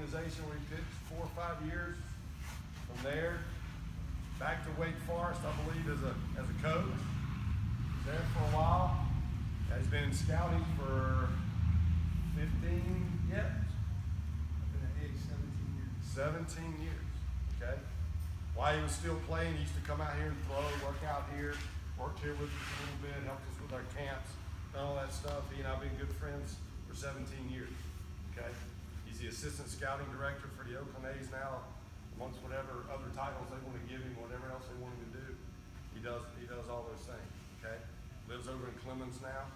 organization where he pitched 4 or 5 years. From there, back to Wake Forest, I believe, as a coach. Was there for a while. He's been in scouting for 15 years. I've been at age 17 years. 17 years, okay? While he was still playing, he used to come out here and throw, work out here, worked here with us a little bit, helped us with our camps, and all that stuff. He and I have been good friends for 17 years, okay? He's the assistant scouting director for the Oakland A's now, amongst whatever other titles they want to give him, whatever else they want him to do. He does all those things, okay? Lives over in Clemens now,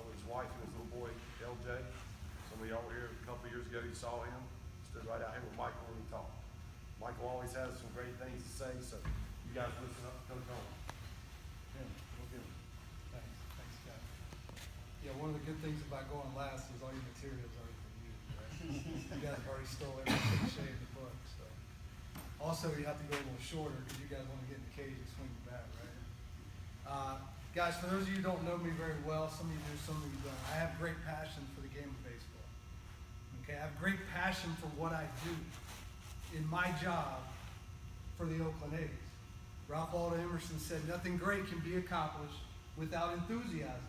with his wife and his little boy, LJ. Some of y'all were here a couple of years ago, you saw him. Stood right out here with Michael when he talked. Michael always has some great things to say, so you guys listen up, Coach Holmes. Yeah, we'll give it. Thanks, Scott. Yeah, one of the good things about going last is all your materials already been used, right? You guys have already stole every cliche in the book, so. Also, you have to go a little shorter because you guys want to get in the cage and swing the bat, right? Guys, for those of you who don't know me very well, some of you do, some of you don't. I have great passion for the game of baseball. Okay, I have great passion for what I do in my job for the Oakland A's. Ralph Waldo Emerson said, nothing great can be accomplished without enthusiasm.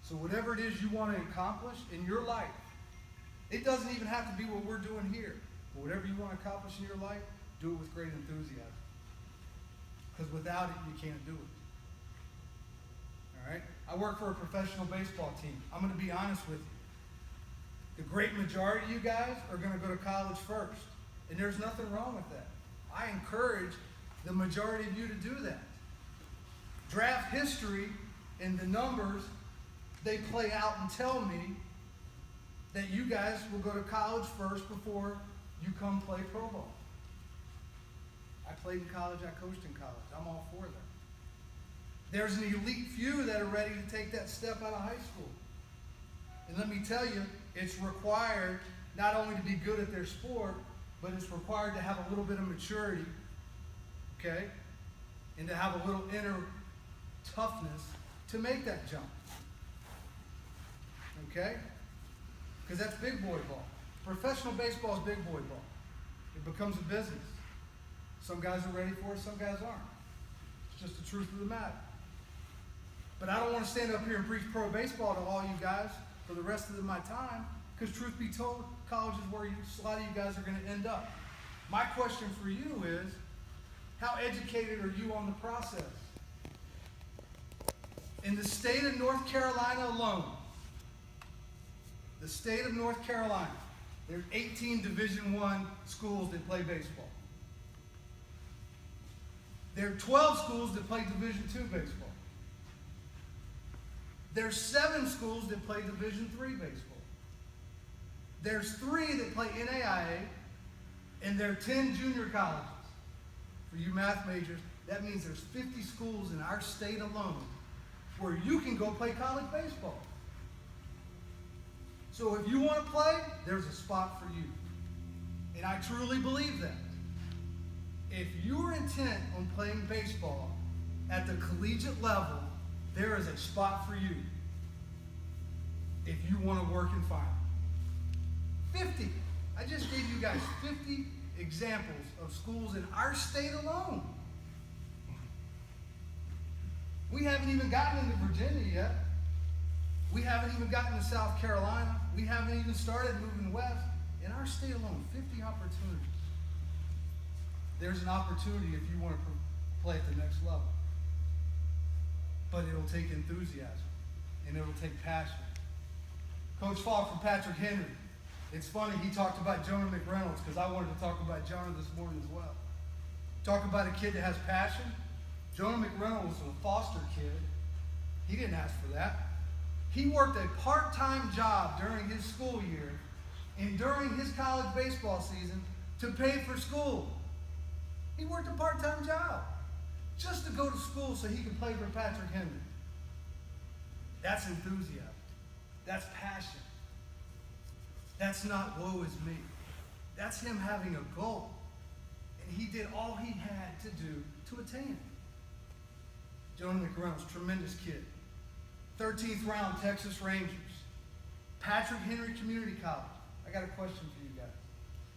So whatever it is you want to accomplish in your life, it doesn't even have to be what we're doing here. But whatever you want to accomplish in your life, do it with great enthusiasm. Because without it, you can't do it. All right? I work for a professional baseball team. I'm going to be honest with you. The great majority of you guys are going to go to college first. And there's nothing wrong with that. I encourage the majority of you to do that. Draft history and the numbers, they play out and tell me that you guys will go to college first before you come play pro ball. I played in college, I coached in college. I'm all for that. There's an elite few that are ready to take that step out of high school. And let me tell you, it's required not only to be good at their sport, but it's required to have a little bit of maturity, okay? And to have a little inner toughness to make that jump. Okay? Because that's big boy ball. Professional baseball is big boy ball. It becomes a business. Some guys are ready for it, some guys aren't. It's just the truth of the matter. But I don't want to stand up here and preach pro baseball to all you guys for the rest of my time, because truth be told, college is where a lot of you guys are going to end up. My question for you is, how educated are you on the process? In the state of North Carolina alone, the state of North Carolina, there are 18 Division I schools that play baseball. There are 12 schools that play Division II baseball. There's 7 schools that play Division III baseball. There's 3 that play NAIA, and there are 10 junior colleges. For you math majors, that means there's 50 schools in our state alone where you can go play college baseball. So if you want to play, there's a spot for you. And I truly believe that. If you're intent on playing baseball at the collegiate level, there is a spot for you. If you want to work and find it. 50. I just gave you guys 50 examples of schools in our state alone. We haven't even gotten into Virginia yet. We haven't even gotten to South Carolina. We haven't even started moving west. In our state alone, 50 opportunities. There's an opportunity if you want to play at the next level. But it'll take enthusiasm, and it'll take passion. Coach Falk from Patrick Henry. It's funny, he talked about Jonah McReynolds, because I wanted to talk about Jonah this morning as well. Talk about a kid that has passion. Jonah McReynolds was a foster kid. He didn't ask for that. He worked a part-time job during his school year and during his college baseball season to pay for school. He worked a part-time job just to go to school so he could play for Patrick Henry. That's enthusiasm. That's passion. That's not woe is me. That's him having a goal. And he did all he had to do to attain it. Jonah McReynolds, tremendous kid. 13th round, Texas Rangers. Patrick Henry Community College. I I got a question for you guys.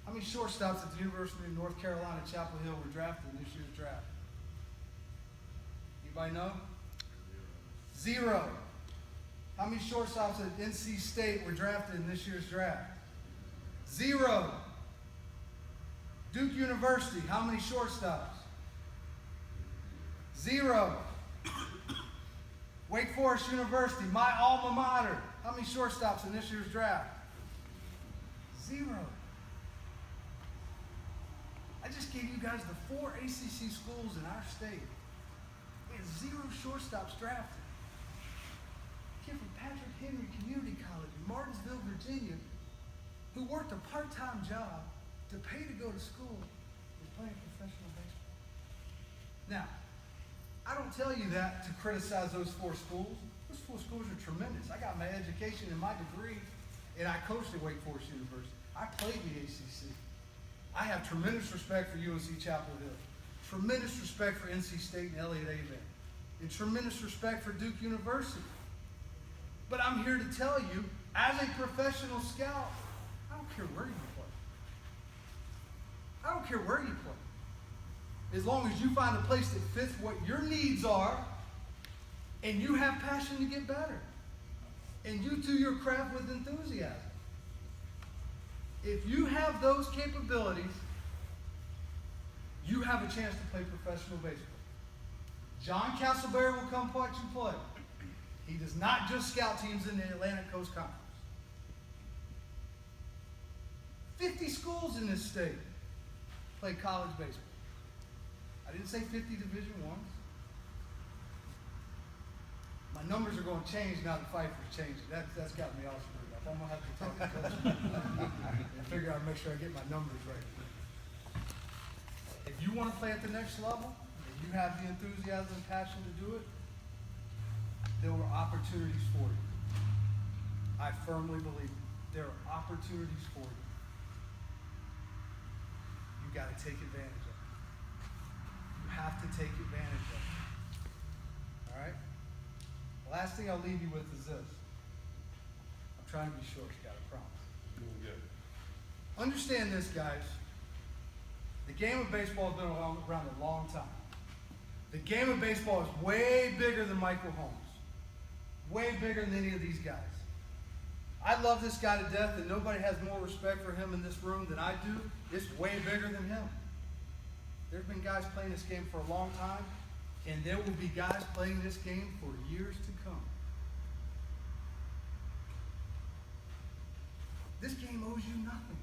How many shortstops at the University of North Carolina, Chapel Hill were drafted in this year's draft? Anybody know? 0. How many shortstops at NC State were drafted in this year's draft? 0. Duke University, how many shortstops? 0. Wake Forest University, my alma mater, how many shortstops in this year's draft? 0. I just gave you guys the 4 ACC schools in our state. We had 0 shortstops drafted. A kid from Patrick Henry Community College in Martinsville, Virginia, who worked a part-time job to pay to go to school, is playing professional baseball. Now, I don't tell you that to criticize those 4 schools. Those 4 schools are tremendous. I got my education and my degree, and I coached at Wake Forest University. I played in the ACC. I have tremendous respect for UNC Chapel Hill, tremendous respect for NC State and Elliott A&M, and tremendous respect for Duke University. But I'm here to tell you, as a professional scout, I don't care where you play. I don't care where you play. As long as you find a place that fits what your needs are, and you have passion to get better, and you do your craft with enthusiasm. If you have those capabilities, you have a chance to play professional baseball. John Castleberry will come watch you play. He does not just scout teams in the Atlantic Coast Conference. 50 schools in this state play college baseball. I didn't say 50 Division I's. My numbers are going to change now that Pfeiffer's changed. That's got me all screwed up. I'm going to have to talk to coach and figure out, make sure I get my numbers right. If you want to play at the next level, and you have the enthusiasm and passion to do it, there are opportunities for you. I firmly believe there are opportunities for you. You got to take advantage of it. You have to take advantage of it. All right? The last thing I'll leave you with is this. I'm trying to be short, Scott, I promise. Doing good. Understand this, guys. The game of baseball has been around a long time. The game of baseball is way bigger than Michael Holmes. Way bigger than any of these guys. I love this guy to death, and nobody has more respect for him in this room than I do. It's way bigger than him. There's been guys playing this game for a long time, and there will be guys playing this game for years to come. This game owes you nothing.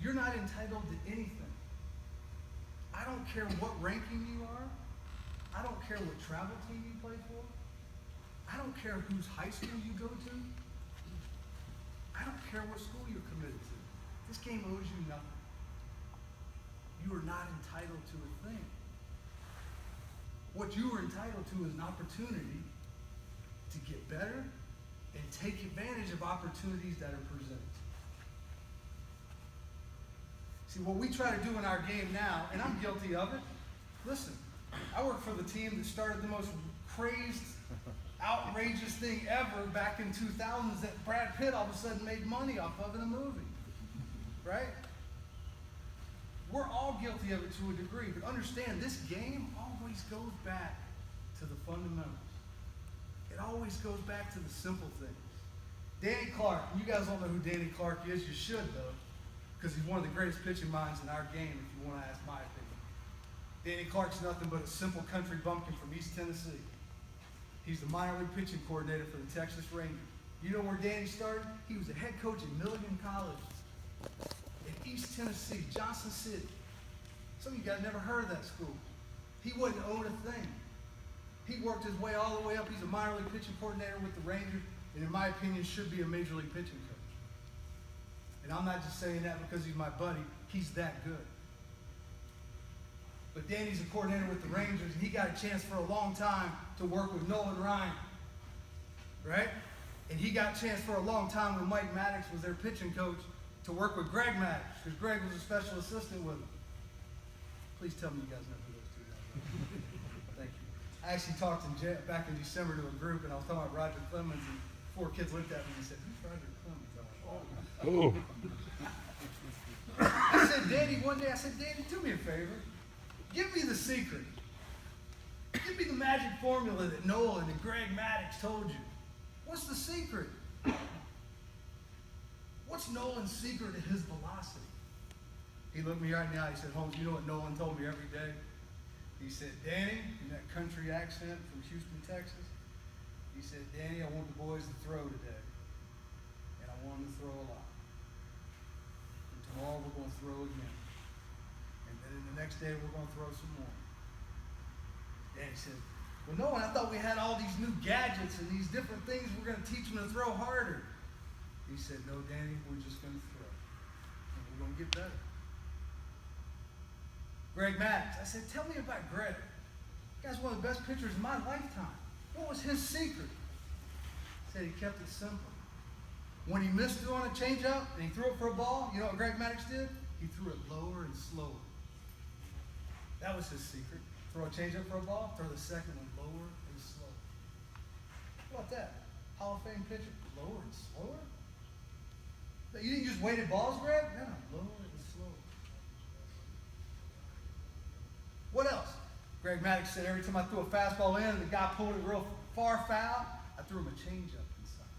You're not entitled to anything. I don't care what ranking you are. I don't care what travel team you play for. I don't care whose high school you go to. I don't care what school you're committed to. This game owes you nothing. You are not entitled to a thing. What you are entitled to is an opportunity to get better and take advantage of opportunities that are presented. See, what we try to do in our game now, and I'm guilty of it, listen, I work for the team that started the most crazed, outrageous thing ever back in 2000s that Brad Pitt all of a sudden made money off of in a movie, right? We're all guilty of it to a degree, but understand this game always goes back to the fundamentals. It always goes back to the simple things. Danny Clark, you guys don't know who Danny Clark is, you should though, because he's one of the greatest pitching minds in our game if you want to ask my opinion. Danny Clark's nothing but a simple country bumpkin from East Tennessee. He's the minor league pitching coordinator for the Texas Rangers. You know where Danny started? He was the head coach at Milligan College in East Tennessee, Johnson City. Some of you guys never heard of that school. He wouldn't own a thing. He worked his way all the way up. He's a minor league pitching coordinator with the Rangers, and in my opinion, should be a major league pitching coach. And I'm not just saying that because he's my buddy. He's that good. But Danny's a coordinator with the Rangers, and he got a chance for a long time to work with Nolan Ryan, right? And he got a chance for a long time when Mike Maddox was their pitching coach to work with Greg Maddox, because Greg was a special assistant with him. Please tell me you guys know who those two guys are. Thank you. I actually talked back in December to a group, and I was talking about Roger Clemens, and 4 kids looked at me and said, "Who's Roger Clemens?" I'm like, Oh, I said, Danny, one day, I said, Danny, do me a favor. Give me the secret. Give me the magic formula that Nolan and Greg Maddox told you. What's the secret? What's Nolan's secret to his velocity? He looked me right in the eye. He said, Holmes, you know what Nolan told me every day? He said, Danny, in that country accent from Houston, Texas, he said, Danny, I want the boys to throw today. And I want them to throw a lot. And tomorrow we're going to throw again. And then the next day we're going to throw some more. Danny said, well, Nolan, I thought we had all these new gadgets and these different things we're going to teach them to throw harder. He said, no, Danny, we're just going to throw. And we're going to get better. Greg Maddox. I said, tell me about Greg. The guy's one of the best pitchers of my lifetime. What was his secret? He said he kept it simple. When he missed it on a changeup and he threw it for a ball, you know what Greg Maddox did? He threw it lower and slower. That was his secret. Throw a changeup for a ball, throw the second one lower and slower. How about that? Hall of Fame pitcher, lower and slower? You didn't use weighted balls, Greg? No, lower and slower. What else? Greg Maddox said every time I threw a fastball in and the guy pulled it real far foul, I threw him a changeup inside.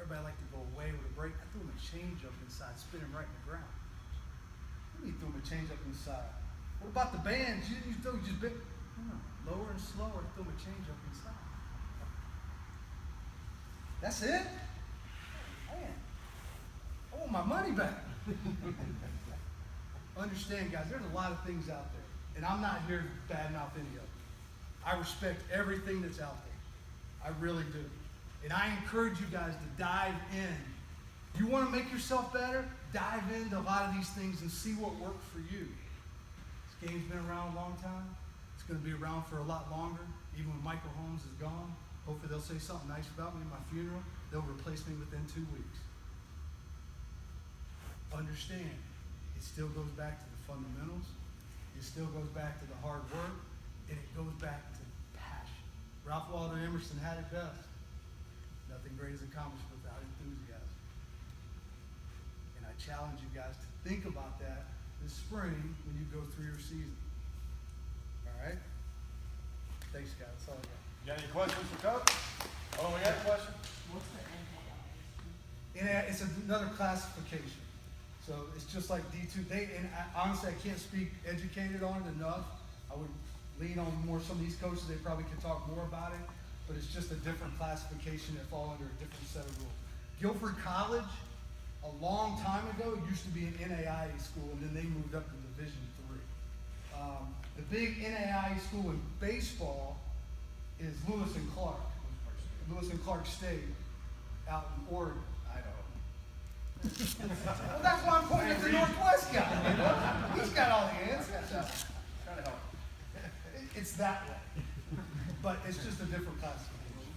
Everybody liked to go away with a break. I threw him a changeup inside, spin him right in the ground. What do you mean threw him a changeup inside? What about the bands? You just bit lower and slower. I threw him a changeup inside. That's it? Man, I want my money back. Understand, guys, there's a lot of things out there. And I'm not here to badmouth any of them. I respect everything that's out there. I really do. And I encourage you guys to dive in. You want to make yourself better? Dive into a lot of these things and see what works for you. This game's been around a long time. It's going to be around for a lot longer. Even when Michael Holmes is gone, hopefully they'll say something nice about me at my funeral. They'll replace me within 2 weeks. Understand, it still goes back to the fundamentals. It still goes back to the hard work. And it goes back to passion. Ralph Waldo Emerson had it best. Nothing great is accomplished without enthusiasm. And I challenge you guys to think about that this spring when you go through your season. All right? Thanks, guys. That's all I got. You got any questions for Coach? Oh, we got a question? What's the It's another classification. So it's just like D2. Honestly, I can't speak educated on it enough. I would lean on more some of these coaches. They probably could talk more about it. But it's just a different classification that fall under a different set of rules. Guilford College, a long time ago, used to be an NAIA school, and then they moved up to Division III. The big NAIA school in baseball is Lewis and Clark. Lewis and Clark State out in Oregon. Well, that's why I'm pointing at the Northwest guy. You know? He's got all the answers. Trying to help. It's that way. But it's just a different classification.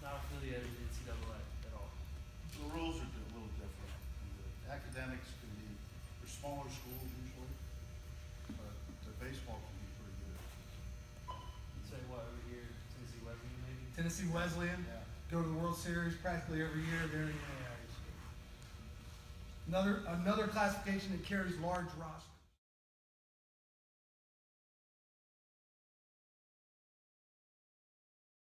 not affiliated with NCAA at all? The rules are a little different. The academics can be, they're smaller schools usually, but the baseball can be pretty good. Say what over here, Tennessee Wesleyan maybe? Tennessee Wesleyan, Yeah. go to the World Series practically every year. They're in the NAIA school. Another classification that carries large rosters.